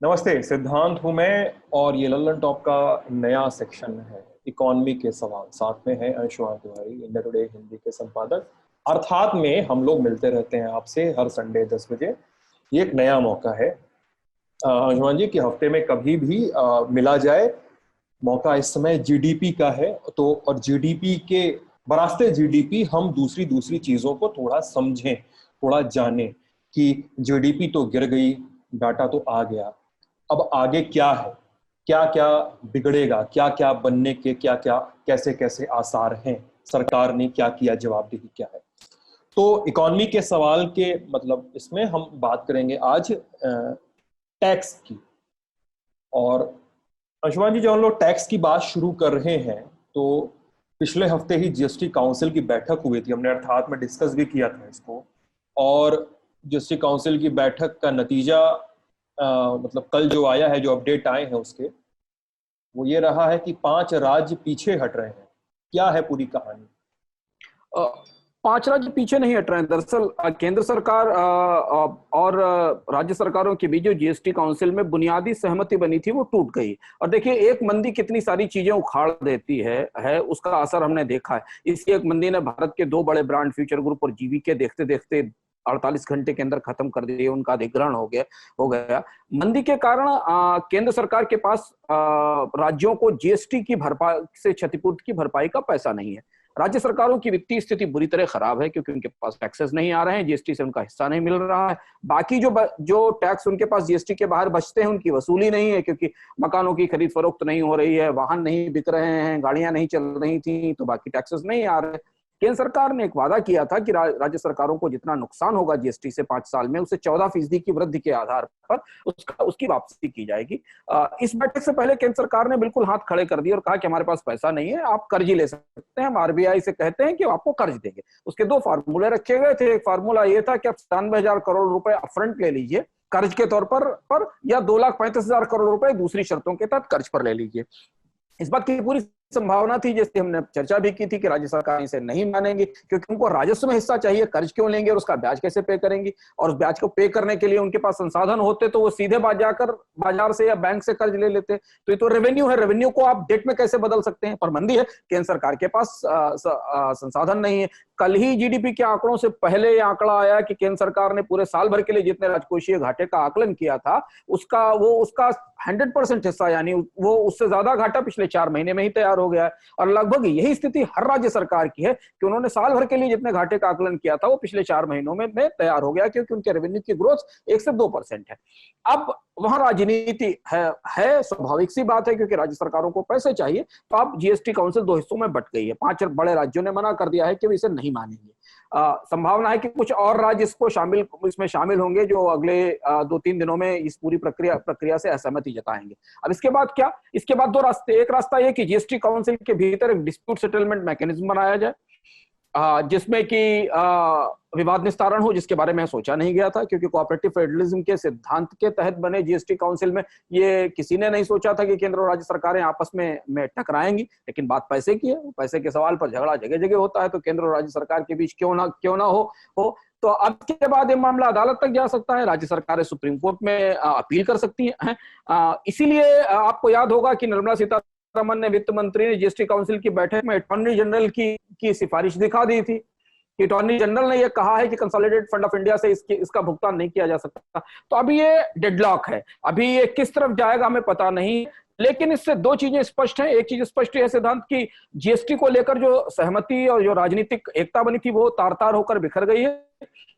नमस्ते, सिद्धांत हूं मैं और ये लल्लन टॉप का नया सेक्शन है इकोनॉमी के सवाल। साथ में है अंशुमान तिवारी, इंडिया टुडे हिंदी के संपादक। अर्थात में हम लोग मिलते रहते हैं आपसे हर संडे 10 बजे। ये एक नया मौका है अंशुमान जी कि हफ्ते में कभी भी मिला जाए। मौका इस समय जीडीपी का है, तो और जीडीपी के बरास्ते जीडीपी हम दूसरी दूसरी चीजों को थोड़ा समझें, थोड़ा जानें कि जीडीपी तो गिर गई, डाटा तो आ गया, अब आगे क्या है, क्या क्या बिगड़ेगा, क्या क्या बनने के क्या क्या कैसे कैसे आसार हैं, सरकार ने क्या किया, जवाबदेही क्या है। तो इकोनॉमी के सवाल के मतलब इसमें हम बात करेंगे आज टैक्स की। और अंशुमान जी, जब हम लोग टैक्स की बात शुरू कर रहे हैं तो पिछले हफ्ते ही जीएसटी काउंसिल की बैठक हुई थी, हमने अर्थात में डिस्कस भी किया था इसको। और जीएसटी काउंसिल की बैठक का नतीजा मतलब कल जो आया है, जो अपडेट आए हैं उसके, वो ये रहा है कि 5 राज्य पीछे हट रहे हैं। क्या है पूरी कहानी? अ, 5 राज्य पीछे नहीं हट रहे हैं। दरअसल केंद्र सरकार और राज्य सरकारों के बीच जो जीएसटी काउंसिल में बुनियादी सहमति बनी थी वो टूट गई। और देखिए, एक मंदी कितनी सारी चीजें उखाड़ देती है उसका असर हमने देखा है। इसी एक मंदी ने भारत के 2 बड़े ब्रांड फ्यूचर ग्रुप और जीवीके देखते देखते 48 घंटे के अंदर खत्म कर दिए, उनका अधिग्रहण हो गया। मंदी के कारण केंद्र सरकार के पास राज्यों को जीएसटी की भरपाई से क्षतिपूर्ति की भरपाई का पैसा नहीं है। राज्य सरकारों की वित्तीय स्थिति बुरी तरह खराब है क्योंकि उनके पास टैक्सेस नहीं आ रहे हैं, जीएसटी से उनका हिस्सा नहीं मिल रहा है। बाकी जो टैक्स उनके पास जीएसटी के बाहर बचते हैं उनकी वसूली नहीं है, क्योंकि मकानों की खरीद फरोख्त नहीं हो रही है, वाहन नहीं बिक रहे हैं, गाड़ियां नहीं चल रही थी, तो बाकी टैक्सेस नहीं आ रहे। केंद्र सरकार ने एक वादा किया था कि राज्य सरकारों को जितना नुकसान होगा जीएसटी से 5 साल में, उसे 14% की वृद्धि के आधार पर उसकी वापसी की जाएगी। इस बैठक से पहले केंद्र सरकार ने बिल्कुल हाथ खड़े कर दिए और कहा कि हमारे पास पैसा नहीं है, आप कर्ज ही ले सकते हैं, हम आरबीआई से कहते हैं कि आपको कर्ज देंगे। उसके 2 फार्मूले रखे गए थे। एक फार्मूला ये था कि आप 97,000 करोड़ रुपए अपफ्रंट ले लीजिए कर्ज के तौर पर या 2,35,000 करोड़ रुपए दूसरी शर्तों के तहत कर्ज पर ले लीजिए। इस बात की पूरी संभावना थी, जैसे हमने चर्चा भी की थी, कि राज्य सरकार इसे नहीं मानेंगी क्योंकि उनको राजस्व में हिस्सा चाहिए। कर्ज क्यों लेंगे और उसका ब्याज कैसे पे करेंगी? और उस ब्याज को पे करने के लिए उनके पास संसाधन होते तो वो सीधे बाजार से या बैंक से कर्ज ले लेते। तो ये तो रेवेन्यू है, रेवेन्यू को आप डेट में कैसे बदल सकते हैं? पर मंदी है, केंद्र सरकार के पास संसाधन नहीं है। कल ही जीडीपी के आंकड़ों से पहले ये आंकड़ा आया कि केंद्र सरकार ने पूरे साल भर के लिए जितने राजकोषीय घाटे का आकलन किया था उसका 100% हिस्सा, यानी वो उससे ज्यादा घाटा पिछले 4 महीने में ही तैयार हो गया है। और लगभग यही स्थिति हर राज्य सरकार की है कि उन्होंने साल भर के लिए जितने घाटे का आकलन किया था वो पिछले 4 महीनों में तैयार हो गया, क्योंकि उनके रेवेन्यू की ग्रोथ 1 से 2% है। अब वहां राजनीति है स्वाभाविक सी बात है, क्योंकि राज्य सरकारों को पैसे चाहिए। तो अब जीएसटी काउंसिल 2 हिस्सों में बट गई है। 5 बड़े राज्यों ने मना कर दिया है कि वे इसे नहीं मानेंगे। संभावना है कि कुछ और राज्य इसमें शामिल होंगे जो अगले 2-3 दिनों में इस पूरी प्रक्रिया से असहमति जताएंगे। अब इसके बाद क्या? इसके बाद 2 रास्ते। एक रास्ता यह कि जीएसटी काउंसिल के भीतर एक डिस्प्यूट सेटलमेंट मैकेनिज्म बनाया जाए, जिसमें कि विवाद निस्तारण हो, जिसके बारे में सोचा नहीं गया था, क्योंकि कोऑपरेटिव फेडरलिज्म के सिद्धांत के तहत बने जीएसटी काउंसिल में ये किसी ने नहीं सोचा था कि केंद्र और राज्य सरकारें आपस में टकराएंगी। लेकिन बात पैसे की है, पैसे के सवाल पर झगड़ा जगह जगह होता है, तो केंद्र और राज्य सरकार के बीच क्यों ना हो। तो अब के बाद ये मामला अदालत तक जा सकता है, राज्य सरकारें सुप्रीम कोर्ट में अपील कर सकती हैं। इसीलिए आपको याद होगा कि निर्मला सीतारमण ने, वित्त मंत्री ने, जीएसटी काउंसिल की बैठक में अटॉर्नी जनरल की सिफारिश दिखा दी थी। अटॉर्नी जनरल ने यह कहा है कि कंसोलिडेटेड फंड ऑफ इंडिया से इसका भुगतान नहीं किया जा सकता। तो अभी ये डेडलॉक है, अभी ये किस तरफ जाएगा हमें पता नहीं। लेकिन इससे 2 चीजें स्पष्ट हैं। एक चीज स्पष्ट है सिद्धांत की, जीएसटी को लेकर जो सहमति और जो राजनीतिक एकता बनी थी वो तार-तार होकर बिखर गई है।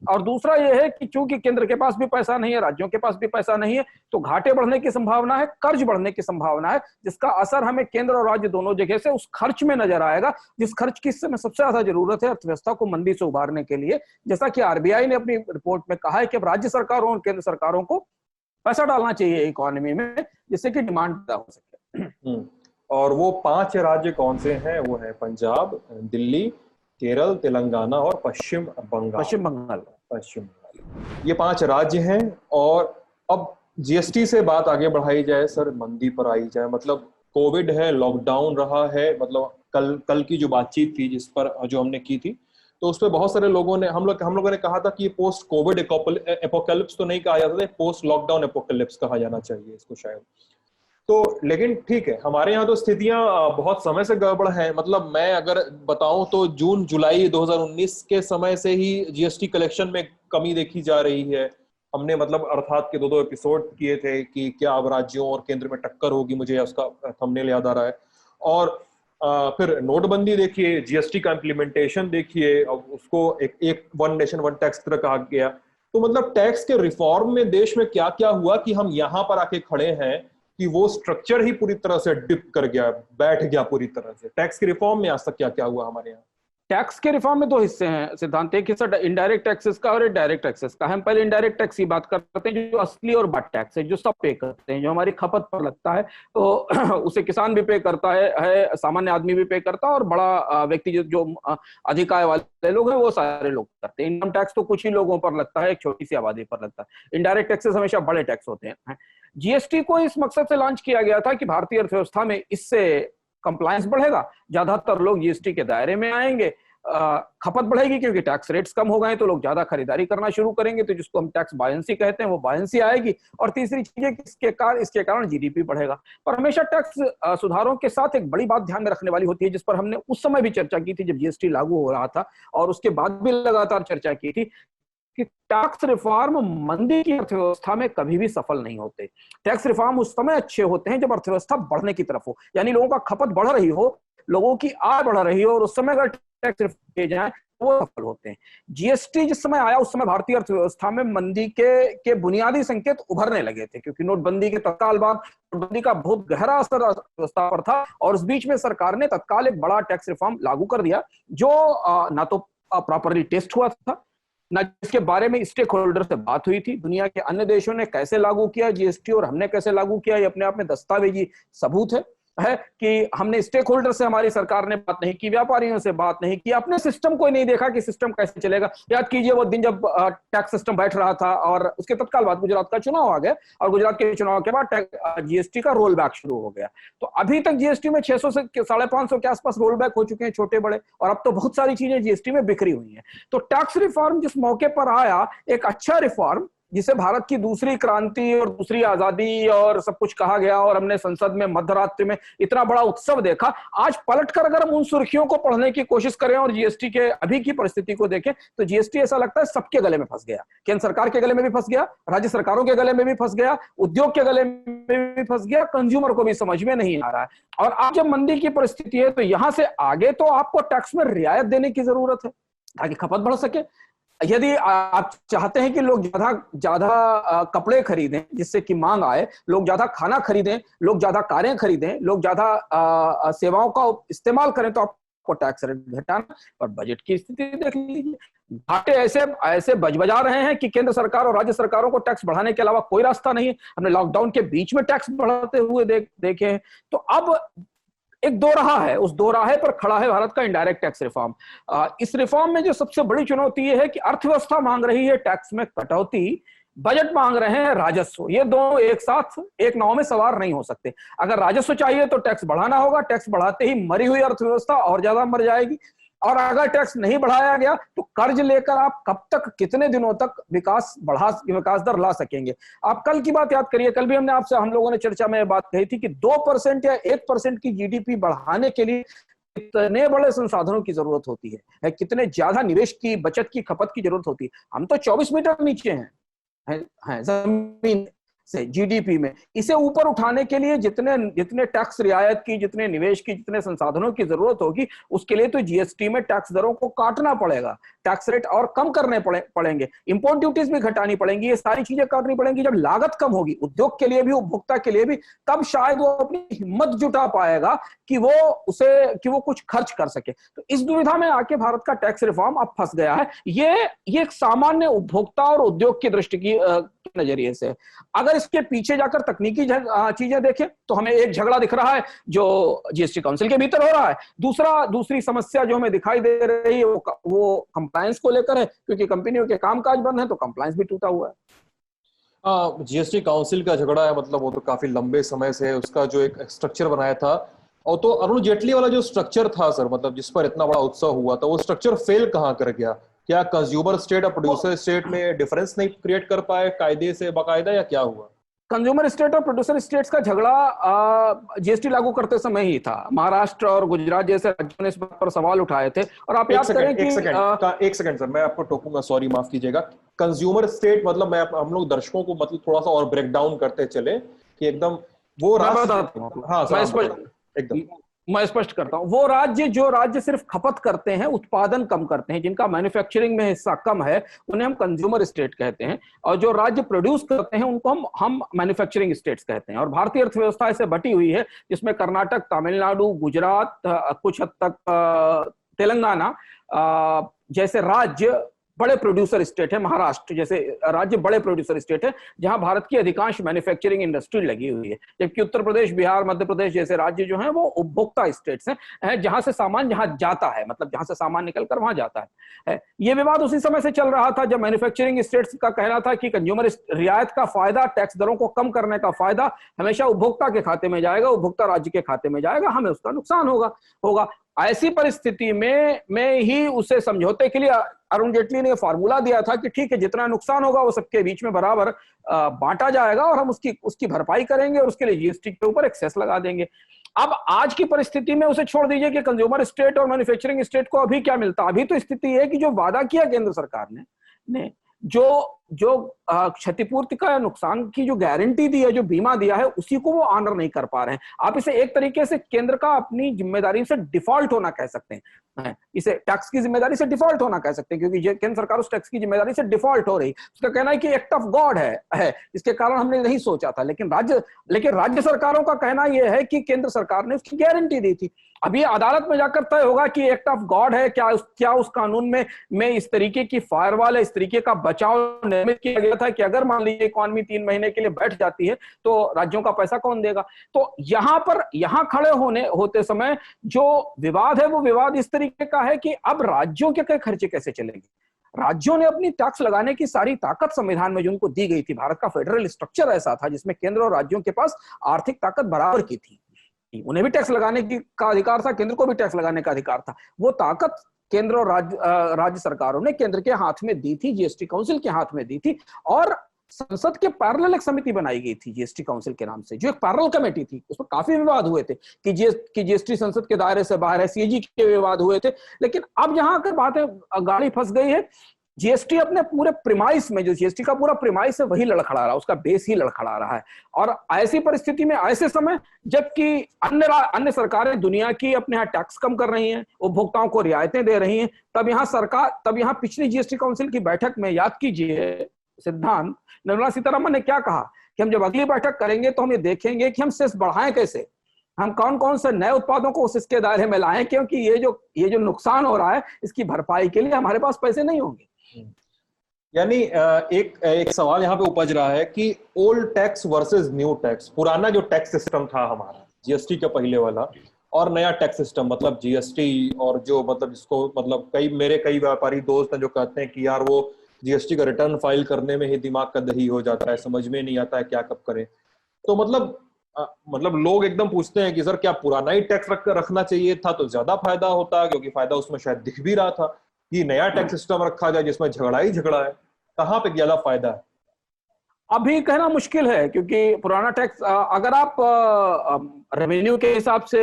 और दूसरा यह है कि चूंकि केंद्र के पास भी पैसा नहीं है, राज्यों के पास भी पैसा नहीं है, तो घाटे बढ़ने की संभावना है, कर्ज बढ़ने की संभावना है, जिसका असर हमें केंद्र और राज्य दोनों जगह से उस खर्च में नजर आएगा, जिस खर्च की इस समय सबसे ज्यादा जरूरत है अर्थव्यवस्था को मंदी से उबारने के लिए। जैसा कि आरबीआई ने अपनी रिपोर्ट में कहा है कि अब राज्य सरकारों और केंद्र सरकारों को पैसा डालना चाहिए इकोनॉमी में, जिससे कि डिमांड पैदा हो सके। और वो 5 राज्य कौन से हैं? वो है पंजाब, दिल्ली, केरल, तेलंगाना और पश्चिम बंगाल। ये 5 राज्य हैं। और अब जीएसटी से बात आगे बढ़ाई जाए सर, मंदी पर आई जाए, मतलब कोविड है, लॉकडाउन रहा है, मतलब कल की जो बातचीत थी जिस पर जो हमने की थी, तो उस पर बहुत सारे लोगों ने हम लोगों ने कहा था कि ये पोस्ट कोविड एपोकलिप्स तो नहीं कहा जाता था, पोस्ट लॉकडाउन एपोकलिप्स कहा जाना चाहिए इसको शायद। तो लेकिन ठीक है, हमारे यहाँ तो स्थितियां बहुत समय से गड़बड़ हैं। मतलब मैं अगर बताऊं तो जून जुलाई 2019 के समय से ही जीएसटी कलेक्शन में कमी देखी जा रही है। हमने मतलब अर्थात के दो एपिसोड किए थे कि क्या अब राज्यों और केंद्र में टक्कर होगी, मुझे उसका थंबनेल याद आ रहा है। और फिर नोटबंदी देखिए, जीएसटी का इम्प्लीमेंटेशन देखिए, अब उसको एक वन नेशन वन टैक्स तरह कहा गया। तो मतलब टैक्स के रिफॉर्म में देश में क्या क्या हुआ कि हम यहाँ पर आके खड़े हैं कि वो स्ट्रक्चर ही पूरी तरह से डिप कर गया, बैठ गया पूरी तरह से। टैक्स के रिफॉर्म में आज तक क्या क्या हुआ हमारे यहाँ? टैक्स के रिफॉर्म में दो हिस्से हैं सिद्धांत, एक हिस्सा इनडायरेक्ट टैक्सेस का और एक डायरेक्ट टैक्सेस का। हम पहले इनडायरेक्ट टैक्स की बात करते हैं, जो असली और बट टैक्स है, जो सब पे करते हैं, जो हमारी खपत पर लगता है। तो उसे किसान भी पे करता है, सामान्य आदमी भी पे करता है, और बड़ा व्यक्ति जो अधिक आय वाले लोग हैं वो सारे लोग करते हैं। इनकम टैक्स तो कुछ ही लोगों पर लगता है, एक छोटी सी आबादी पर लगता है। इनडायरेक्ट टैक्सेस हमेशा बड़े टैक्स होते हैं। जीएसटी को इस मकसद से लॉन्च किया गया था कि भारतीय अर्थव्यवस्था में इससे कंप्लायंस बढ़ेगा, ज्यादातर लोग जीएसटी के दायरे में आएंगे, खपत बढ़ेगी क्योंकि टैक्स रेट्स कम हो गए तो लोग ज्यादा खरीदारी करना शुरू करेंगे, तो जिसको हम टैक्स बायंसी कहते हैं वो बायंसी आएगी। और तीसरी चीज है कि इसके कारण जीडीपी बढ़ेगा। पर हमेशा टैक्स सुधारों के साथ एक बड़ी बात ध्यान में रखने वाली होती है, जिस पर हमने उस समय भी चर्चा की थी जब जीएसटी लागू हो रहा था, और उसके बाद भी लगातार चर्चा की थी कि टैक्स रिफॉर्म मंदी की अर्थव्यवस्था में कभी भी सफल नहीं होते। टैक्स रिफॉर्म उस समय अच्छे होते हैं जब अर्थव्यवस्था बढ़ने की तरफ हो, यानी लोगों का खपत बढ़ रही हो, लोगों की आय बढ़ रही हो, और उस समय अगर टैक्स रिफॉर्म किए जाए तो वो सफल होते हैं। जीएसटी जिस समय आया उस समय भारतीय अर्थव्यवस्था में मंदी के बुनियादी संकेत उभरने लगे थे, क्योंकि नोटबंदी के तत्काल बाद नोटबंदी का बहुत गहरा असर अर्थव्यवस्था पर था, और उस बीच में सरकार ने तत्काल एक बड़ा टैक्स रिफॉर्म लागू कर दिया, जो ना तो प्रॉपरली टेस्ट हुआ था, ना जिसके बारे में स्टेक होल्डर से बात हुई थी। दुनिया के अन्य देशों ने कैसे लागू किया जीएसटी और हमने कैसे लागू किया, ये अपने आप में दस्तावेजी सबूत है कि हमने स्टेक होल्डर से, हमारी सरकार ने बात नहीं की, व्यापारियों से बात नहीं की, अपने सिस्टम को नहीं देखा कि सिस्टम कैसे चलेगा। याद कीजिए वो दिन जब टैक्स सिस्टम बैठ रहा था और उसके तत्काल बाद गुजरात का चुनाव आ गया, और गुजरात के चुनाव के बाद जीएसटी का रोल बैक शुरू हो गया। तो अभी तक जीएसटी में 600 से 550 के आसपास रोल बैक हो चुके हैं, छोटे बड़े, और अब तो बहुत सारी चीजें जीएसटी में बिखरी हुई हैं। तो टैक्स रिफॉर्म जिस मौके पर आया, एक अच्छा रिफॉर्म जिसे भारत की दूसरी क्रांति और दूसरी आजादी और सब कुछ कहा गया, और हमने संसद में मध्यरात्रि में इतना बड़ा उत्सव देखा, आज पलटकर अगर हम उन सुर्खियों को पढ़ने की कोशिश करें और जीएसटी के अभी की परिस्थिति को देखें, तो जीएसटी ऐसा लगता है सबके गले में फंस गया। केंद्र सरकार के गले में भी फंस गया, राज्य सरकारों के गले में भी फंस गया, उद्योग के गले में भी फंस गया, कंज्यूमर को भी समझ में नहीं आ रहा है। और आज जब मंदी की परिस्थिति है तो यहां से आगे तो आपको टैक्स में रियायत देने की जरूरत है ताकि खपत बढ़ सके। यदि आप चाहते हैं कि लोग ज्यादा कपड़े खरीदें जिससे कि मांग आए, लोग ज्यादा खाना खरीदें, लोग ज्यादा कारें खरीदें, लोग ज्यादा सेवाओं का इस्तेमाल करें, तो आपको टैक्स रेट घटाना। और बजट की स्थिति देख लीजिए, घाटे ऐसे बजा रहे हैं कि केंद्र सरकार और राज्य सरकारों को टैक्स बढ़ाने के अलावा कोई रास्ता नहीं है। हमने लॉकडाउन के बीच में टैक्स बढ़ाते हुए देखे हैं। तो अब एक दोराहा है, उस दोराहे पर खड़ा है भारत का इनडायरेक्ट टैक्स रिफॉर्म। इस रिफॉर्म में जो सबसे बड़ी चुनौती ये है कि अर्थव्यवस्था मांग रही है टैक्स में कटौती, बजट मांग रहे हैं राजस्व। ये दोनों एक साथ एक नाव में सवार नहीं हो सकते। अगर राजस्व चाहिए तो टैक्स बढ़ाना होगा, टैक्स बढ़ाते ही मरी हुई अर्थव्यवस्था और ज्यादा मर जाएगी। और अगर टैक्स नहीं बढ़ाया गया तो कर्ज लेकर आप कब तक, कितने दिनों तक विकास दर ला सकेंगे। आप कल की बात याद करिए, कल भी हम लोगों ने चर्चा में बात कही थी कि 2% या 1% की जीडीपी बढ़ाने के लिए कितने बड़े संसाधनों की जरूरत होती है, कितने ज्यादा निवेश की, बचत की, खपत की जरूरत होती है। हम तो 24 मीटर नीचे हैं जमीन से जीडीपी में। इसे ऊपर उठाने के लिए जितने टैक्स रियायत की, जितने निवेश की, जितने संसाधनों की जरूरत होगी, उसके लिए तो जीएसटी में टैक्स दरों को काटना पड़ेगा, टैक्स रेट और कम करने पड़ेंगे, इंपोर्ट ड्यूटीज भी घटानी पड़ेंगी, ये सारी चीजें करनी पड़ेंगी। जब लागत कम होगी उद्योग के लिए भी, उपभोक्ता के लिए भी, तब शायद वो अपनी हिम्मत जुटा पाएगा कि वो कुछ खर्च कर सके। तो इस दुविधा में आके भारत का टैक्स रिफॉर्म अब फंस गया है। ये एक सामान्य उपभोक्ता और उद्योग की दृष्टि की नजरिए से। अगर इसके पीछे जाकर तकनीकी चीजें देखें तो हमें एक झगड़ा दिख रहा है जो जीएसटी काउंसिल के भीतर हो रहा है। दूसरी समस्या जो हमें दिखाई दे रही है वो कंप्लायंस को लेकर है, क्योंकि कंपनियों के कामकाज बंद है तो कंप्लायंस भी टूटा हुआ है। जीएसटी काउंसिल का झगड़ा है, मतलब वो तो काफी लंबे समय से उसका जो एक स्ट्रक्चर बनाया था और तो अरुण जेटली वाला जो स्ट्रक्चर था सर, मतलब जिस पर इतना बड़ा उत्सव हुआ था, वो स्ट्रक्चर फेल कहाँ कर गया? क्या कंज्यूमर स्टेट और प्रोड्यूसर स्टेट में डिफरेंस नहीं क्रिएट कर पाए कायदे से बाकायदा, या क्या हुआ? कंज्यूमर स्टेट और प्रोड्यूसर स्टेट्स का झगड़ा जीएसटी लागू करते समय ही था। महाराष्ट्र और गुजरात जैसे राज्यों ने इस बात पर सवाल उठाए थे। और आप याद करें कि एक सेकंड सर, मैं आपको टोकूंगा, सॉरी माफ कीजिएगा। कंज्यूमर स्टेट मतलब हम लोग दर्शकों को मतलब थोड़ा सा और ब्रेक डाउन करते चले कि एकदम वो मैं स्पष्ट करता हूं। वो राज्य जो राज्य सिर्फ खपत करते हैं, उत्पादन कम करते हैं, जिनका मैन्युफैक्चरिंग में हिस्सा कम है, उन्हें हम कंज्यूमर स्टेट कहते हैं। और जो राज्य प्रोड्यूस करते हैं उनको हम मैन्युफैक्चरिंग स्टेट्स कहते हैं। और भारतीय अर्थव्यवस्था ऐसे बटी हुई है जिसमें कर्नाटक, तमिलनाडु, गुजरात, कुछ हद तक तेलंगाना जैसे राज्य बड़े प्रोड्यूसर स्टेट है। महाराष्ट्र जैसे राज्य बड़े प्रोड्यूसर स्टेट है जहां भारत की अधिकांश मैन्युफैक्चरिंग इंडस्ट्री लगी हुई है। जबकि उत्तर प्रदेश, बिहार, मध्य प्रदेश जैसे राज्य जो हैं वो उपभोक्ता स्टेट्स हैं, जहां से सामान जहां जाता है, मतलब जहां से सामान निकलकर वहां जाता है। ये विवाद उसी समय से चल रहा था जब मैन्युफैक्चरिंग स्टेट्स का कहना था कि कंज्यूमर रियायत का फायदा, टैक्स दरों को कम करने का फायदा हमेशा उपभोक्ता के खाते में जाएगा, उपभोक्ता राज्य के खाते में जाएगा, हमें उसका नुकसान होगा। ऐसी परिस्थिति में ही उसे समझौते के लिए अरुण जेटली ने फार्मूला दिया था कि ठीक है, जितना नुकसान होगा वो सबके बीच में बराबर बांटा जाएगा और हम उसकी भरपाई करेंगे और उसके लिए जीएसटी के ऊपर एक्सेस लगा देंगे। अब आज की परिस्थिति में उसे छोड़ दीजिए कि कंज्यूमर स्टेट और मैन्युफैक्चरिंग स्टेट को अभी क्या मिलता। अभी तो स्थिति है कि जो वादा किया केंद्र सरकार ने जो क्षतिपूर्ति का नुकसान की जो गारंटी दी है, जो बीमा दिया है, उसी को वो ऑनर नहीं कर पा रहे हैं। आप इसे एक तरीके से केंद्र का अपनी जिम्मेदारी से डिफॉल्ट होना कह सकते हैं, इसे टैक्स की जिम्मेदारी से डिफॉल्ट होना कह सकते हैं, क्योंकि केंद्र सरकार उस टैक्स की जिम्मेदारी से डिफॉल्ट हो रही। उसका कहना है कि एक्ट ऑफ गॉड है, इसके कारण हमने नहीं सोचा था। लेकिन राज्य सरकारों का कहना यह है कि केंद्र सरकार ने उसकी गारंटी दी थी। अब ये अदालत में जाकर तय होगा कि एक्ट ऑफ गॉड है क्या उस कानून में इस तरीके की फायरवॉल है, इस तरीके का बचाव निर्मित किया गया था कि अगर मान लीजिए इकोनॉमी 3 महीने के लिए बैठ जाती है तो राज्यों का पैसा कौन देगा। तो यहां खड़े होते समय जो विवाद है वो विवाद इस तरीके का है कि अब राज्यों के खर्चे कैसे चलेंगे। राज्यों ने अपनी टैक्स लगाने की सारी ताकत संविधान में जो उनको दी गई थी, भारत का फेडरल स्ट्रक्चर ऐसा था जिसमें केंद्र और राज्यों के पास आर्थिक ताकत बराबर की थी। उन्हें भी टैक्स लगाने का अधिकार था, केंद्र को भी टैक्स लगाने का अधिकार था। वो ताकत केंद्र और राज्य सरकारों ने केंद्र के हाथ में दी थी, जीएसटी काउंसिल के हाथ में दी थी। और संसद के पैरेलल एक समिति बनाई गई थी जीएसटी काउंसिल के नाम से, जो एक पैरेलल कमेटी थी। उसमें काफी विवाद हुए थे कि जीएसटी संसद के दायरे से बाहर है, सीएजी के विवाद हुए थे। लेकिन अब जहां आकर बातें गाड़ी फंस गई है, जीएसटी अपने पूरे प्रीमाइस में, जो जीएसटी का पूरा प्रीमाइस है वही लड़खड़ा रहा है, उसका बेस ही लड़खड़ा रहा है। और ऐसी परिस्थिति में, ऐसे समय जबकि अन्य सरकारें दुनिया की अपने यहाँ टैक्स कम कर रही हैं, उपभोक्ताओं को रियायतें दे रही हैं, तब यहाँ पिछली जीएसटी काउंसिल की बैठक में याद कीजिए सिद्धांत, निर्मला सीतारमण ने क्या कहा कि हम जब अगली बैठक करेंगे तो हम ये देखेंगे कि हम सेस बढ़ाएं कैसे, हम कौन कौन से नए उत्पादों को सेस के दायरे में लाएं, क्योंकि ये जो नुकसान हो रहा है इसकी भरपाई के लिए हमारे पास पैसे नहीं होंगे। यानी एक सवाल यहाँ पे उपज रहा है कि old tax versus new tax, पुराना जो टैक्स सिस्टम था हमारा जीएसटी के पहले वाला, और नया टैक्स सिस्टम मतलब जीएसटी, और जो मतलब जिसको मतलब मेरे कई व्यापारी दोस्त हैं जो कहते हैं कि यार वो जीएसटी का रिटर्न फाइल करने में ही दिमाग का दही हो जाता है, समझ में नहीं आता है क्या कब करें। तो मतलब लोग एकदम पूछते हैं कि सर क्या पुराना ही टैक्स रखना चाहिए था तो ज्यादा फायदा होता, क्योंकि फायदा उसमें शायद दिख भी रहा था। कि नया टैक्स सिस्टम रखा जाए जिसमें झगड़ा ही झगड़ा है, कहाँ पे ज्यादा फायदा है? अभी कहना मुश्किल है, क्योंकि पुराना टैक्स अगर आप रेवेन्यू के हिसाब से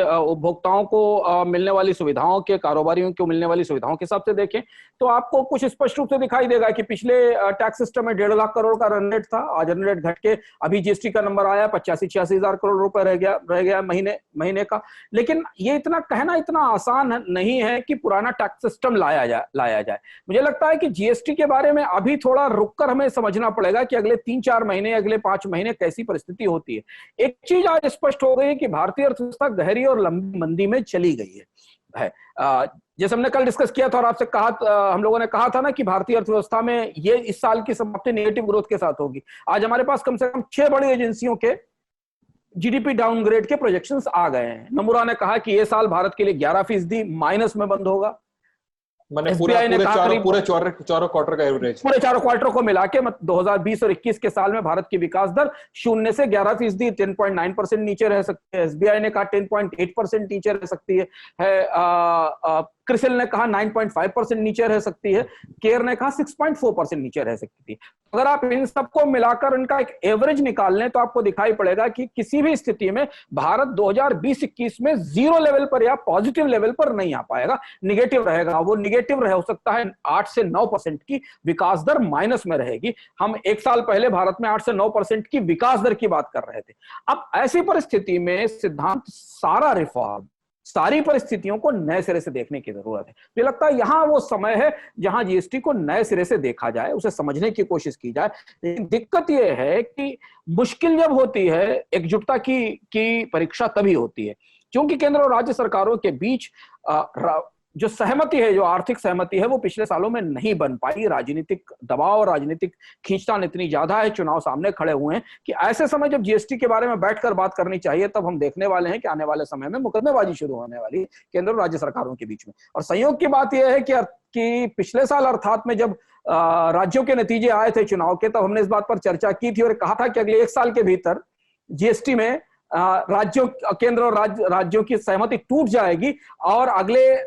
उपभोक्ताओं को मिलने वाली सुविधाओं के, कारोबारियों को मिलने वाली सुविधाओं के हिसाब से देखें तो आपको कुछ स्पष्ट रूप से दिखाई देगा कि पिछले टैक्स सिस्टम में 1.5 लाख करोड़ का रन रेट था। आज रन रेट घट के अभी जीएसटी का नंबर आया 85-86 हजार करोड़ रुपए रह गया महीने का। लेकिन ये इतना कहना इतना आसान नहीं है कि पुराना टैक्स सिस्टम लाया जाए। मुझे लगता है कि जीएसटी के बारे में अभी थोड़ा रुककर हमें समझना पड़ेगा कि अगले 3-4 महीने, अगले 5 महीने कैसी परिस्थिति होती है। एक चीज आज स्पष्ट हो गई कि भारतीय अर्थव्यवस्था गहरी और लंबी मंदी में चली गई है। जैसे हमने कल डिस्कस किया था और आपसे हम लोगों ने कहा था ना कि भारतीय अर्थव्यवस्था में ये इस साल की समाप्ति नेगेटिव ग्रोथ के साथ होगी। आज हमारे पास कम से कम 6 बड़ी एजेंसियों के जीडीपी डाउनग्रेड के प्रोजेक्शंस आ गए हैं। नमूरा ने कहा कि ये साल भारत के लिए 11% माइनस में बंद होगा। मैंने एसबीआई ने कहा पूरे चारों क्वार्टर का एवरेज, पूरे चारों क्वार्टर को मिला के 2020 और 21 के साल में भारत की विकास दर 0 से 11%, 10.9% नीचे रह सकती है। एसबीआई ने कहा 10.8% नीचे रह सकती है। क्रिसिल ने कहा 9.5% नीचे रह सकती है। केयर ने कहा 6.4% नीचे रह सकती है। अगर आप इन सबको मिलाकर उनका एक एवरेज निकाल लें तो आपको दिखाई पड़ेगा कि किसी भी स्थिति में भारत 2020-21 में जीरो लेवल पर या पॉजिटिव लेवल पर नहीं आ पाएगा, निगेटिव रहेगा। वो निगेटिव रह हो सकता है 8 से 9% की विकास दर माइनस में रहेगी। हम एक साल पहले भारत में 8 से 9% की विकास दर की बात कर रहे थे। अब ऐसी परिस्थिति में सिद्धांत सारा रिफॉर्म, सारी परिस्थितियों को नए सिरे से देखने की जरूरत है। मुझे लगता है यहां वो समय है जहां जीएसटी को नए सिरे से देखा जाए, उसे समझने की कोशिश की जाए। लेकिन दिक्कत यह है कि मुश्किल जब होती है, एकजुटता की परीक्षा तभी होती है क्योंकि केंद्र और राज्य सरकारों के बीच जो सहमति है, जो आर्थिक सहमति है, वो पिछले सालों में नहीं बन पाई। राजनीतिक दबाव और राजनीतिक खींचतान इतनी ज्यादा है, चुनाव सामने खड़े हुए हैं कि ऐसे समय जब जीएसटी के बारे में बैठकर बात करनी चाहिए तब हम देखने वाले हैं कि आने वाले समय में मुकदमेबाजी शुरू होने वाली है केंद्र और राज्य सरकारों के बीच में। और संयोग की बात यह है कि पिछले साल अर्थात में जब राज्यों के नतीजे आए थे चुनाव के, तब हमने इस बात पर चर्चा की थी और कहा था कि अगले 1 साल के भीतर जीएसटी में राज्यों, केंद्र और राज्यों की सहमति टूट जाएगी। और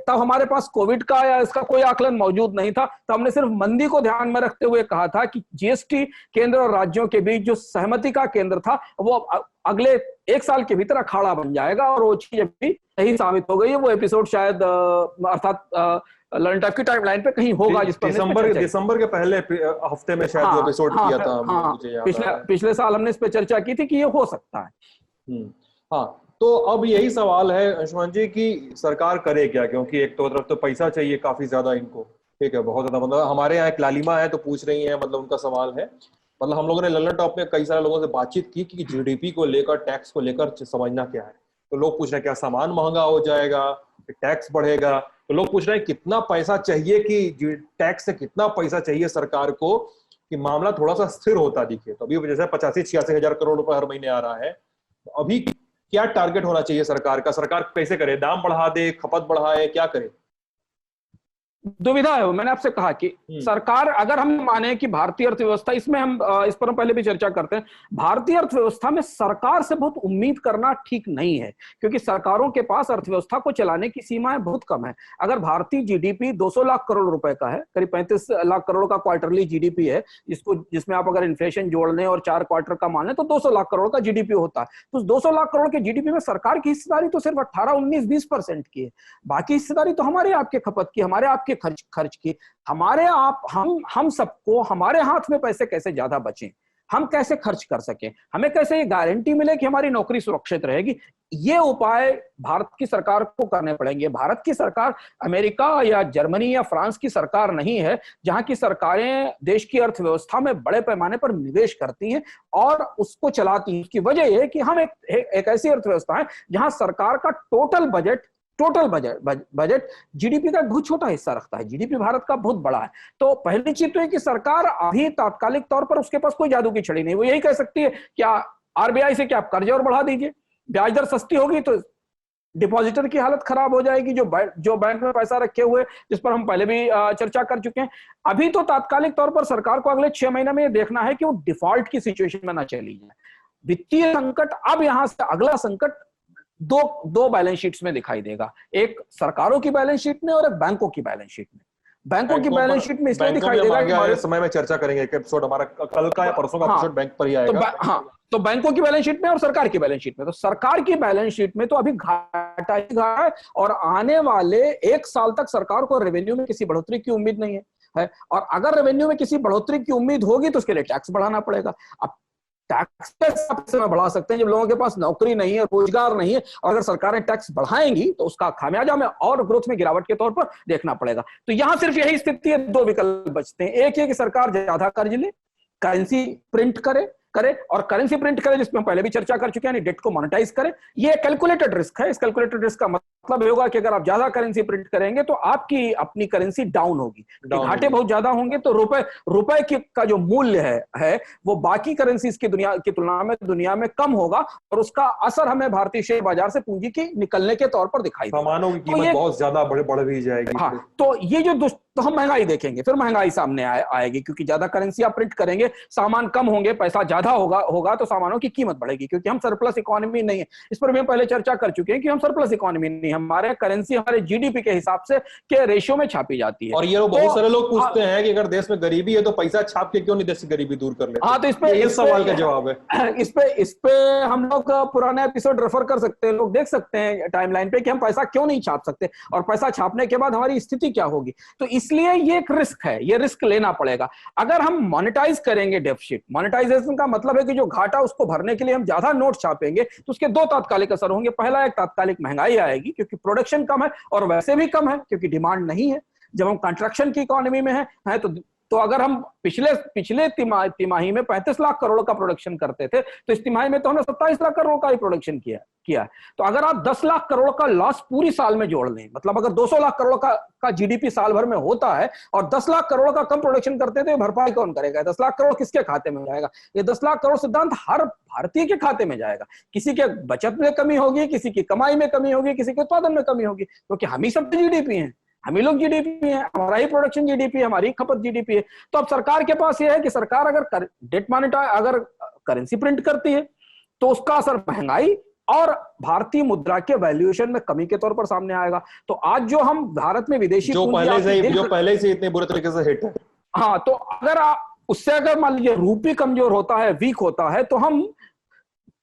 तब हमारे पास कोविड का या इसका कोई आकलन मौजूद नहीं था, तो हमने सिर्फ मंदी को ध्यान में रखते हुए कहा था कि जीएसटी केंद्र और राज्यों के बीच जो सहमति का केंद्र था वो अगले 1 साल के भीतर अखाड़ा बन जाएगा। और वो चीज भी सही साबित हो गई है। वो एपिसोड शायद अर्थात लर्न टाइप की टाइमलाइन पे कहीं होगा, जिस पर दिसंबर के पहले हफ्ते में शायद वो एपिसोड किया था। मुझे याद है पिछले साल हमने इस पे चर्चा की थी कि ये हो सकता है। हाँ, तो अब यही सवाल है अंशुमान जी कि सरकार करे क्या, क्योंकि एक तो तरफ तो पैसा चाहिए काफी ज्यादा इनको, ठीक है, बहुत ज्यादा। मतलब हमारे यहाँ एक लालिमा है तो पूछ रही है, मतलब उनका सवाल है, मतलब हम लोगों ने लल्लन टॉप में कई सारे लोगों से बातचीत की कि जीडीपी को लेकर, टैक्स को लेकर समझना क्या है। तो लोग पूछ रहे हैं क्या सामान महंगा हो जाएगा, टैक्स बढ़ेगा। तो लोग पूछ रहे हैं कितना पैसा चाहिए, कि टैक्स से कितना पैसा चाहिए सरकार को कि मामला थोड़ा सा स्थिर होता दिखे। तो अभी जैसे 85-86 हजार करोड़ रुपए हर महीने आ रहा है, तो अभी क्या टारगेट होना चाहिए सरकार का? सरकार कैसे करे, दाम बढ़ा दे, खपत बढ़ाए, क्या करे? दुविधा है। मैंने आपसे कहा कि सरकार, अगर हम माने कि भारतीय अर्थव्यवस्था, इसमें हम इस पर हम पहले भी चर्चा करते हैं, भारतीय अर्थव्यवस्था में सरकार से बहुत उम्मीद करना ठीक नहीं है क्योंकि सरकारों के पास अर्थव्यवस्था को चलाने की सीमाएं बहुत कम है। अगर भारतीय जीडीपी 200 लाख करोड़ रुपए का है, करीब 35 लाख करोड़ का क्वार्टरली जीडीपी है, जिसमें आप अगर इन्फ्लेशन जोड़ लें और 4 क्वार्टर का मान लें तो 200 लाख करोड़ का जीडीपी होता है। तो 200 लाख करोड़ के जीडीपी में सरकार की हिस्सेदारी तो सिर्फ 18, 19, 20% की है। बाकी हिस्सेदारी तो हमारे आपके खपत की, हमारे आपके खर्च की, हमारे आप हम सबको, हमारे हाथ में पैसे कैसे ज्यादा बचें, हम कैसे खर्च कर सकें, हमें कैसे ये गारंटी मिले कि हमारी नौकरी सुरक्षित रहेगी, ये उपाय भारत की सरकार को करने पड़ेंगे। भारत की सरकार अमेरिका या जर्मनी या फ्रांस की सरकार नहीं है जहां की सरकारें देश की अर्थव्यवस्था में बड़े पैमाने पर निवेश करती हैं और उसको चलाती हैं। उसकी वजह यह है कि हम एक ऐसी अर्थव्यवस्था है जहां सरकार का टोटल बजट जीडीपी का बहुत छोटा हिस्सा रखता है। जीडीपी भारत का बहुत बड़ा है। तो पहली चीज तो है कि सरकार अभी तात्कालिक तौर पर उसके पास कोई जादू की छड़ी नहीं, वो यही कह सकती है क्या आरबीआई से, क्या आप कर्ज और बढ़ा दीजिए, ब्याज दर सस्ती होगी तो डिपॉजिटर की हालत खराब हो जाएगी, जो बैंक में पैसा रखे हुए, जिस पर हम पहले भी चर्चा कर चुके हैं। अभी तो तात्कालिक तौर पर सरकार को अगले 6 महीने में यह देखना है कि वो डिफॉल्ट की सिचुएशन में ना चली जाए। वित्तीय संकट, अब यहां से अगला संकट दो बैलेंस शीट्स में दिखाई देगा, एक सरकारों की बैलेंस शीट में और एक बैंकों की बैलेंस शीट में। बैंकों की बैलेंस शीट में इसलिए दिखाई देगा कि हमारे समय में चर्चा करेंगे, एक एपिसोड हमारा कल का या परसों का एपिसोड बैंक पर ही आएगा। तो बैंकों की बैलेंस शीट में और सरकार की बैलेंस शीट में, तो सरकार की बैलेंस शीट में तो अभी घाटा ही घाटा है और आने वाले 1 साल तक सरकार को रेवेन्यू में किसी बढ़ोतरी की उम्मीद नहीं है। और अगर रेवेन्यू में किसी बढ़ोतरी की उम्मीद होगी तो उसके लिए टैक्स बढ़ाना पड़ेगा। अब टैक्स में बढ़ा सकते हैं जब लोगों के पास नौकरी नहीं है, रोजगार नहीं है, और अगर सरकारें टैक्स बढ़ाएंगी तो उसका खामियाजा में और ग्रोथ में गिरावट के तौर पर देखना पड़ेगा। तो यहां सिर्फ यही स्थिति है, 2 विकल्प बचते हैं। एक है कि सरकार ज्यादा कर्ज ले, करेंसी प्रिंट करे, करे और करेंसी प्रिंट करे, जिसमें हम पहले भी चर्चा कर चुके हैं, यानी डेट को मोनेटाइज करे। ये कैलकुलेटेड रिस्क है। इस कैलकुलेटेड रिस्क का मतलब होगा कि अगर आप ज्यादा करेंसी प्रिंट करेंगे तो आपकी अपनी करेंसी डाउन होगी, घाटे बहुत ज्यादा होंगे, तो रुपए का जो मूल्य है वो बाकी करेंसीज की दुनिया की तुलना में दुनिया में कम होगा, और उसका असर हमें भारतीय शेयर बाजार से पूंजी की निकलने के तौर पर दिखाई देगा। सामानों की कीमत बहुत ज्यादा बढ़ भी जाएगी। हाँ, तो ये जो तो हम महंगाई देखेंगे, फिर महंगाई सामने आएगी, क्योंकि ज्यादा करेंसी आप प्रिंट करेंगे, सामान कम होंगे, पैसा ज्यादा होगा तो सामानों की कीमत बढ़ेगी, क्योंकि हम सरप्लस इकोनॉमी नहीं है। इस पर भी हम पहले चर्चा कर चुके हैं कि हम सरप्लस इकोनॉमी नहीं है, हमारे करेंसी हमारे जीडीपी के हिसाब से के रेशियो में छापी जाती है। और ये बहुत सारे लोग पूछते हैं कि अगर देश में गरीबी है तो पैसा छाप के क्यों नहीं देश की गरीबी दूर कर लेते? हाँ, तो इस सवाल का जवाब है। इस पे हम लोग पुराने एपिसोड रेफर कर सकते हैं, लोग देख सकते हैं टाइमलाइन पे कि हम पैसा क्यों नहीं छाप सकते, और पैसा छापने के बाद हमारी स्थिति क्या होगी। तो इसलिए ये एक रिस्क है, ये रिस्क लेना पड़ेगा। अगर हम मोनेटाइज करेंगे डेफिसिट, मोनेटाइजेशन का मतलब है कि जो घाटा उसको भरने के लिए हम ज्यादा नोट छापेंगे, तो उसके दो तात्कालिक असर होंगे। पहला, एक तात्कालिक महंगाई आएगी, क्योंकि प्रोडक्शन कम है और वैसे भी कम है क्योंकि डिमांड नहीं है। जब हम कंस्ट्रक्शन की इकोनॉमी में है तो अगर हम पिछले तिमाही में 35 लाख करोड़ का प्रोडक्शन करते थे, तो इस तिमाही में तो हमने 27 लाख करोड़ का ही प्रोडक्शन किया। तो अगर आप 10 लाख करोड़ का लॉस पूरी साल में जोड़ लें, मतलब अगर 200 लाख करोड़ का जीडीपी साल भर में होता है और 10 लाख करोड़ का कम प्रोडक्शन करते थे, भरपाई कौन करेगा? 10 लाख करोड़ किसके खाते में जाएगा? ये 10 लाख करोड़ सिद्धांत हर भारतीय के खाते में जाएगा। किसी के बचत में कमी होगी, किसी की कमाई में कमी होगी, किसी के उत्पादन में कमी होगी, क्योंकि हम ही सब जीडीपी हैं, हम ही लोग जीडीपी है, हमारा ही प्रोडक्शन जीडीपी, हमारी खपत जीडीपी है। तो अब सरकार के पास यह है कि सरकार अगर डेट मॉनेटाइज, अगर करेंसी प्रिंट करती है तो उसका असर महंगाई और भारतीय मुद्रा के वैल्यूएशन में कमी के तौर पर सामने आएगा। तो आज जो हम भारत में विदेशी जो पहले से इतने बुरे तरीके से हिट है, हाँ, तो अगर उससे अगर मान लीजिए रूपी कमजोर होता है, वीक होता है, तो हम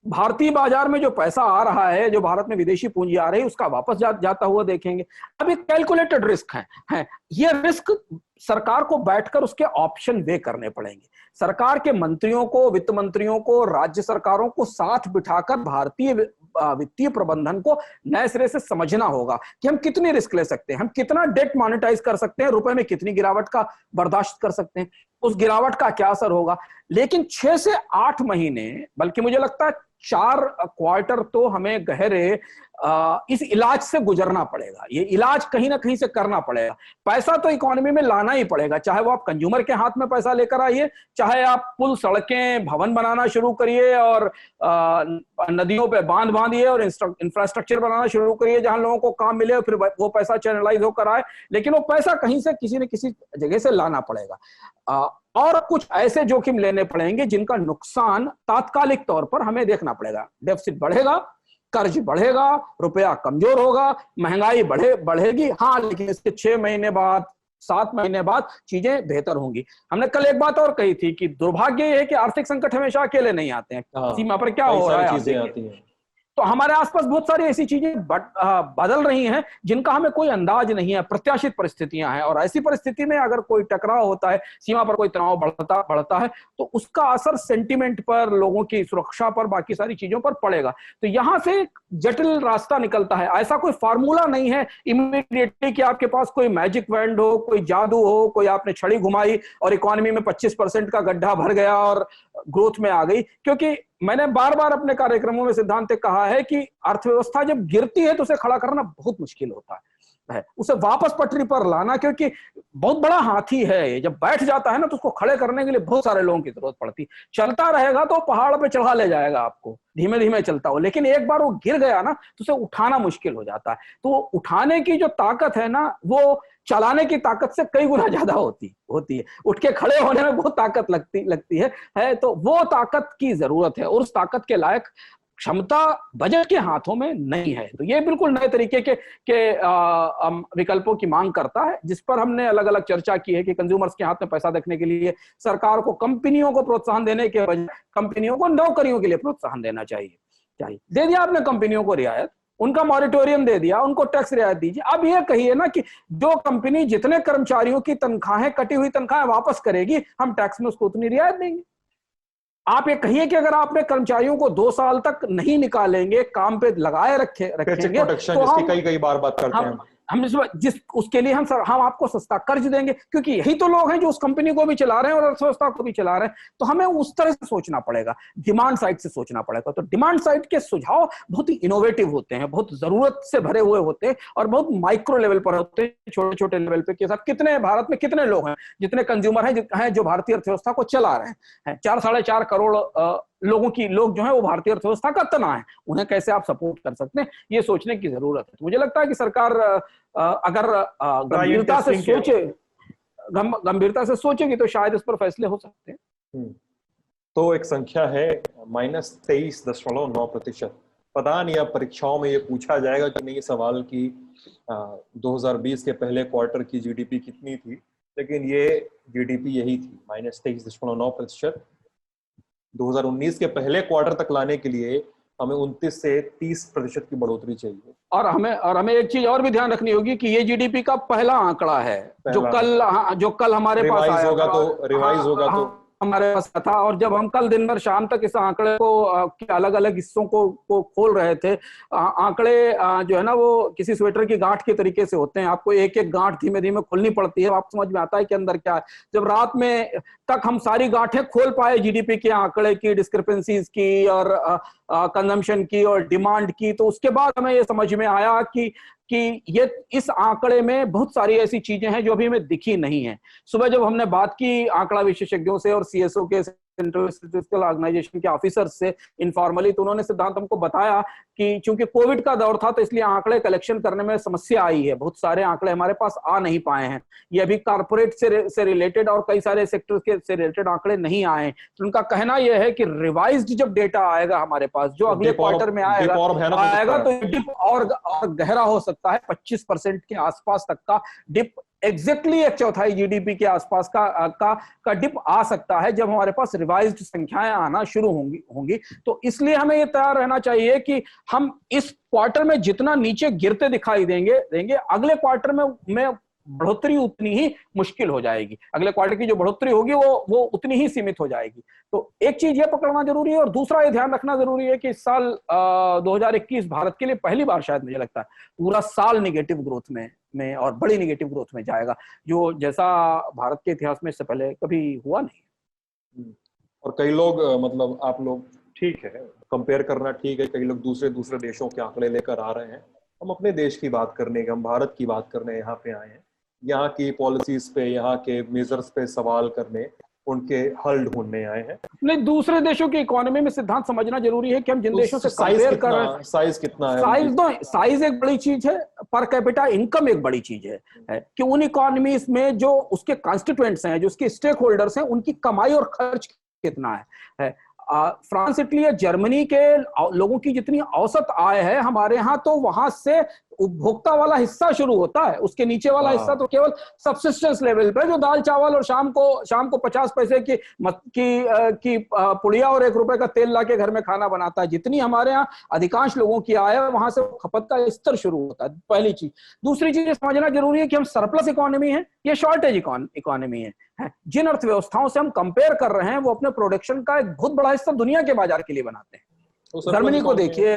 भारतीय बाजार में जो पैसा आ रहा है, जो भारत में विदेशी पूंजी आ रही है, उसका वापस जाता हुआ देखेंगे। अब एक कैलकुलेटेड रिस्क है। ये रिस्क सरकार को बैठकर उसके ऑप्शन वे करने पड़ेंगे। सरकार के मंत्रियों को, वित्त मंत्रियों को, राज्य सरकारों को साथ बिठाकर भारतीय वित्तीय प्रबंधन को नए सिरे से समझना होगा कि हम कितनी रिस्क ले सकते हैं, हम कितना डेट मॉनेटाइज कर सकते हैं, रुपए में कितनी गिरावट का बर्दाश्त कर सकते हैं, उस गिरावट का क्या असर होगा। लेकिन 6 से 8 महीने, बल्कि मुझे लगता है 4 क्वार्टर तो हमें गहरे इस इलाज से गुजरना पड़ेगा। ये इलाज कहीं ना कहीं से करना पड़ेगा। पैसा तो इकोनॉमी में लाना ही पड़ेगा, चाहे वो आप कंज्यूमर के हाथ में पैसा लेकर आइए, चाहे आप पुल, सड़कें, भवन बनाना शुरू करिए और नदियों पे बांध बांधिए और इंफ्रास्ट्रक्चर बनाना शुरू करिए जहां लोगों को काम मिले और फिर वो पैसा चैनलाइज होकर आए। लेकिन वो पैसा कहीं से किसी न किसी जगह से लाना पड़ेगा और कुछ ऐसे जोखिम लेने पड़ेंगे जिनका नुकसान तात्कालिक तौर पर हमें देखना पड़ेगा। डेफिसिट बढ़ेगा, कर्ज बढ़ेगा, रुपया कमजोर होगा, महंगाई बढ़ेगी, हाँ, लेकिन इसके 6 महीने बाद, 7 महीने बाद चीजें बेहतर होंगी। हमने कल एक बात और कही थी कि दुर्भाग्य यह है कि आर्थिक संकट हमेशा अकेले नहीं आते हैं, सीमा पर क्या हो रहा है। तो हमारे आसपास बहुत सारी ऐसी चीजें बदल रही हैं जिनका हमें कोई अंदाज नहीं है, प्रत्याशित परिस्थितियां हैं, और ऐसी परिस्थिति में अगर कोई टकराव होता है, सीमा पर कोई तनाव बढ़ता है, तो उसका असर सेंटिमेंट पर, लोगों की सुरक्षा पर, बाकी सारी चीजों पर पड़ेगा। तो यहां से जटिल रास्ता निकलता है। ऐसा कोई फार्मूला नहीं है इमीडिएटली कि आपके पास कोई मैजिक वैंड हो, कोई जादू हो, कोई आपने छड़ी घुमाई और इकोनॉमी में 25% का गड्ढा भर गया और ग्रोथ में आ गई। क्योंकि मैंने बार बार अपने कार्यक्रमों में सिद्धांत कहा है कि अर्थव्यवस्था जब गिरती है तो उसे खड़ा करना बहुत मुश्किल होता है, उसे वापस पटरी पर लाना, क्योंकि बहुत बड़ा हाथी है, जब बैठ जाता है ना तो उसको खड़े करने के लिए बहुत सारे लोगों की जरूरत पड़ती। चलता रहेगा तो पहाड़ पे चढ़ा ले जाएगा आपको, धीमे धीमे चलता हो, लेकिन एक बार वो गिर गया ना तो उसे उठाना मुश्किल हो जाता है। तो उठाने की जो ताकत है ना, वो चलाने की ताकत से कई गुना ज्यादा होती है। उठ के खड़े होने में बहुत ताकत लगती है। तो वो ताकत की जरूरत है और उस ताकत के लायक क्षमता बजट के हाथों में नहीं है। तो ये बिल्कुल नए तरीके के विकल्पों की मांग करता है, जिस पर हमने अलग अलग चर्चा की है कि कंज्यूमर्स के हाथ में पैसा देखने के लिए सरकार को कंपनियों को प्रोत्साहन देने के बजाय कंपनियों को नौकरियों के लिए प्रोत्साहन देना चाहिए। दे दिया आपने कंपनियों को रियायत, उनका मॉरिटोरियम दे दिया, उनको टैक्स रियायत दीजिए। अब ये कहिए ना कि जो कंपनी जितने कर्मचारियों की तनख्वाहें, कटी हुई तनख्वाहें वापस करेगी, हम टैक्स में उसको उतनी रियायत देंगे। आप ये कहिए कि अगर आपने कर्मचारियों को 2 साल तक नहीं निकालेंगे, काम पे लगाए रखेंगे, तो हम कई बार बात करते हैं, हम जिस उसके लिए हम आपको सस्ता कर्ज देंगे, क्योंकि यही तो लोग हैं जो उस कंपनी को भी चला रहे हैं और अर्थव्यवस्था को भी चला रहे हैं। तो हमें उस तरह से सोचना पड़ेगा, डिमांड साइड से सोचना पड़ेगा। तो डिमांड साइड के सुझाव बहुत ही इनोवेटिव होते हैं, बहुत जरूरत से भरे हुए होते हैं और बहुत माइक्रो लेवल पर होते हैं, छोटे छोटे लेवल पे के साथ। कितने भारत में कितने लोग हैं, जितने कंज्यूमर हैं जो भारतीय अर्थव्यवस्था को चला रहे हैं? 4-4.5 करोड़ लोग जो है वो भारतीय अर्थव्यवस्था का तना है, उन्हें कैसे आप सपोर्ट कर सकते हैं, ये सोचने की जरूरत है। तो मुझे लगता है कि सरकार अगर गंभीरता से सोचेगी तो शायद इस पर फैसले हो सकते हैं। तो एक संख्या है -23.9%। पता नहीं अब परीक्षाओं में ये पूछा जाएगा कि नहीं सवाल की 2020 के पहले क्वार्टर की जीडीपी कितनी थी, लेकिन ये जीडीपी यही थी, -23.9%। 2019 के पहले क्वार्टर तक लाने के लिए हमें 29 से 30% की बढ़ोतरी चाहिए। और हमें एक चीज और भी ध्यान रखनी होगी कि ये जीडीपी का पहला आंकड़ा है, जो कल हमारे पास आया रिवाइज होगा तो हमारे पास था। और जब हम कल दिन भर शाम तक इस आंकड़े को अलग अलग हिस्सों को खोल रहे थे, आंकड़े जो है ना वो किसी स्वेटर की गांठ के तरीके से होते हैं, आपको एक एक गांठ धीमे धीमे खोलनी पड़ती है, आपको समझ में आता है कि अंदर क्या है। जब रात में तक हम सारी गांठें खोल पाए जीडीपी के आंकड़े की, डिस्क्रिपेंसीज की और कंजम्पशन की और डिमांड की, तो उसके बाद हमें ये समझ में आया कि ये इस आंकड़े में बहुत सारी ऐसी चीजें हैं जो अभी हमें दिखी नहीं है। सुबह जब हमने बात की आंकड़ा विशेषज्ञों से और सीएसओ के, सेंट्रल स्टैटिस्टिकल ऑर्गेनाइजेशन के ऑफिसर्स से इनफॉर्मली, तो उन्होंने सिद्धांत हमको बताया कि चूंकि कोविड का दौर था तो इसलिए आंकड़े कलेक्शन करने में समस्या आई है, बहुत सारे आंकड़े हमारे पास आ नहीं पाए हैं। ये अभी कारपोरेट से रिलेटेड और कई सारे सेक्टर के से रिलेटेड आंकड़े नहीं आए हैं। तो उनका कहना यह है कि रिवाइज्ड जब डेटा आएगा हमारे पास, जो अगले क्वार्टर में आएगा तो डिप और गहरा हो सकता है, 25% के आसपास तक का डिप, एग्जैक्टली 1/4 जीडीपी के आसपास का डिप आ सकता है जब हमारे पास रिवाइज्ड संख्याएं आना शुरू होंगी। तो इसलिए हमें ये तैयार रहना चाहिए कि हम इस क्वार्टर में जितना नीचे गिरते दिखाई देंगे अगले क्वार्टर में बढ़ोतरी उतनी ही मुश्किल हो जाएगी। अगले क्वार्टर की जो बढ़ोतरी होगी वो उतनी ही सीमित हो जाएगी। तो एक चीज ये पकड़ना जरूरी है और दूसरा ये ध्यान रखना जरूरी है कि इस साल 2021 भारत के लिए पहली बार शायद मुझे लगता है पूरा साल निगेटिव ग्रोथ में और बड़ी निगेटिव ग्रोथ में जाएगा, जो जैसा भारत के इतिहास में इससे पहले कभी हुआ नहीं। और कई लोग मतलब आप लोग ठीक है, कंपेयर करना ठीक है, कई लोग दूसरे देशों के आंकड़े लेकर आ रहे हैं। हम अपने देश की बात करने के, हम भारत की बात करने यहाँ पे आए हैं, यहाँ की पॉलिसीज पे, यहाँ के मेजर्स पे सवाल करने, उनके हल ढूंढने आए हैं। नहीं, दूसरे देशों की इकोनॉमी में सिद्धांत समझना जरूरी है कि हम जिन देशों से कंपेयर कर रहे हैं, साइज कितना है, साइज एक बड़ी चीज है, पर कैपिटा इनकम एक बड़ी चीज है कि उन इकोनॉमीज में जो उसके कॉन्स्टिट्यूएंट्स हैं, जो उसके स्टेक होल्डर्स हैं, उनकी कमाई और खर्च कितना है। फ्रांस, इटली या जर्मनी के लोगों की जितनी औसत आय है हमारे यहाँ, तो वहां से उपभोक्ता वाला हिस्सा शुरू होता है, उसके नीचे वाला हिस्सा तो केवल सब्सिस्टेंस लेवल पे, जो दाल चावल और शाम को 50 पैसे की पुड़िया और 1 रुपए का तेल लाके घर में खाना बनाता है, जितनी हमारे यहाँ अधिकांश लोगों की आय है, वहां से खपत का स्तर शुरू होता है, पहली चीज। दूसरी चीज समझना जरूरी है कि हम सरप्लस इकोनॉमी है या शॉर्टेज इकोनॉमी है। जिन अर्थव्यवस्थाओं से हम कंपेयर कर रहे हैं वो अपने प्रोडक्शन का एक बहुत बड़ा हिस्सा दुनिया के बाजार के लिए बनाते हैं। जर्मनी को देखिए,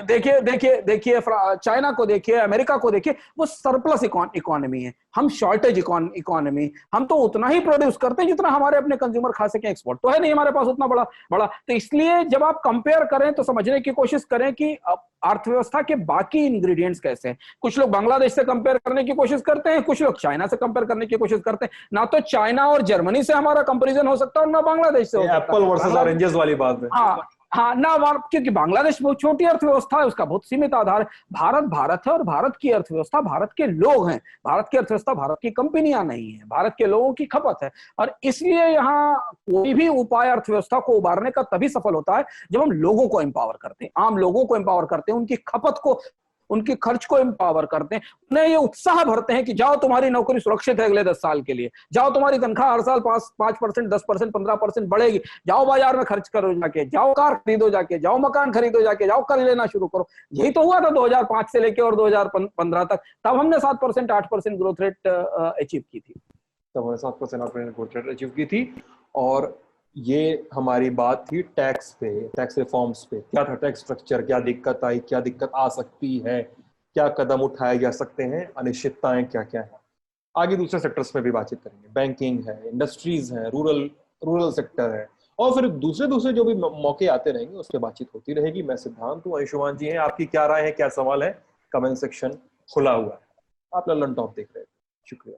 चाइना को देखिए, अमेरिका को देखिए, वो सरप्लस इकोनॉमी है। हम शॉर्टेज इकोनॉमी, हम तो उतना ही प्रोड्यूस करते हैं जितना हमारे अपने कंज्यूमर खा सके, एक्सपोर्ट तो है नहीं हमारे पास उतना बड़ा। तो इसलिए जब आप कंपेयर करें तो समझने की कोशिश करें कि अर्थव्यवस्था के बाकी इंग्रेडिएंट्स कैसे हैं। कुछ लोग बांग्लादेश से कंपेयर करने की कोशिश करते हैं, कुछ लोग चाइना से कंपेयर करने की कोशिश करते हैं। ना तो चाइना और जर्मनी से हमारा कंपेरिजन हो सकता है और ना बांग्लादेश से हो सकता है। एप्पल वर्सेस ऑरेंजेस वाली बात है। हाँ ना, क्योंकि बांग्लादेश बहुत छोटी अर्थव्यवस्था है, उसका बहुत सीमित आधार है। भारत है और भारत की अर्थव्यवस्था भारत के लोग हैं। भारत की अर्थव्यवस्था भारत की कंपनियां नहीं है, भारत के लोगों की खपत है। और इसलिए यहाँ कोई भी उपाय अर्थव्यवस्था को उबारने का तभी सफल होता है जब हम लोगों को एम्पावर करते हैं, आम लोगों को एम्पावर करते हैं, उनकी खपत को, उनके खर्च को एम्पावर करते हैं, उन्हें ये उत्साह भरते हैं कि जाओ तुम्हारी नौकरी सुरक्षित है अगले 10 साल के लिए, जाओ तुम्हारी तनख्वाह हर साल 5%, 10%, 15% बढ़ेगी, जाओ बाजार में खर्च करो जाके, जाओ कार खरीदो जाके, जाओ मकान खरीदो जाके, जाओ कर्ज लेना शुरू करो। यही तो हुआ था 2005 से लेके और 2015 तक। तब हमने 7%, 8% ग्रोथ रेट अचीव की थी। तब हमने 7% ग्रोथ रेट अचीव की थी। और ये हमारी बात थी टैक्स रिफॉर्म्स पे। क्या था टैक्स स्ट्रक्चर, क्या दिक्कत आई, क्या दिक्कत आ सकती है, क्या कदम उठाए जा सकते हैं, अनिश्चितताएं क्या क्या है। आगे दूसरे सेक्टर्स में भी बातचीत करेंगे, बैंकिंग है, इंडस्ट्रीज है, रूरल सेक्टर है, और फिर दूसरे दूसरे जो भी मौके आते रहेंगे उस पर बातचीत होती रहेगी। मैं सिद्धांत हूँ, अंशुमान जी हैं, आपकी क्या राय है, क्या सवाल है, कमेंट सेक्शन खुला हुआ है। आप लल्लन टॉप देख रहे हैं, शुक्रिया।